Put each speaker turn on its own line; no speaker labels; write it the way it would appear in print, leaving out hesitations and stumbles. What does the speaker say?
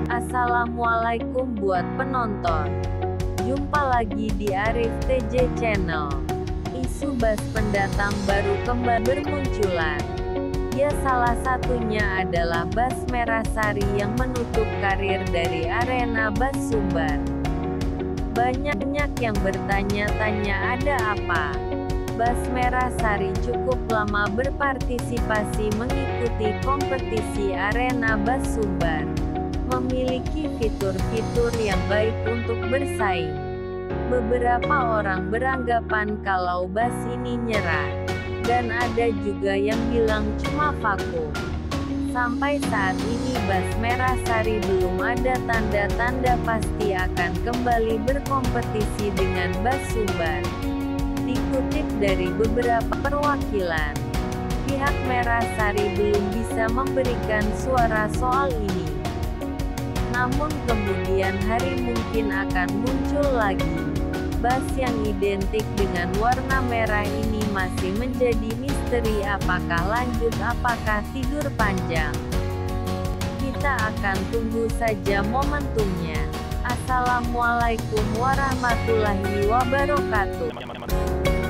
Assalamualaikum buat penonton. Jumpa lagi di Arif TJ Channel. Isu Bas pendatang baru kembali bermunculan. Ya, salah satunya adalah Bas Merahsari yang menutup karir dari arena Bas Sumbar. Banyak yang bertanya-tanya ada apa. Bas Merahsari cukup lama berpartisipasi mengikuti kompetisi arena Bas Sumbar. Memiliki fitur-fitur yang baik untuk bersaing. Beberapa orang beranggapan kalau Bas ini nyerah. Dan ada juga yang bilang cuma vakum. Sampai saat ini Bas Merahsari belum ada tanda-tanda pasti akan kembali berkompetisi dengan Bas Sumbar. Dikutip dari beberapa perwakilan, pihak Merahsari belum bisa memberikan suara soal ini. Namun kemudian hari mungkin akan muncul lagi. Bas yang identik dengan warna merah ini masih menjadi misteri, apakah lanjut, apakah tidur panjang. Kita akan tunggu saja momentumnya. Assalamualaikum warahmatullahi wabarakatuh.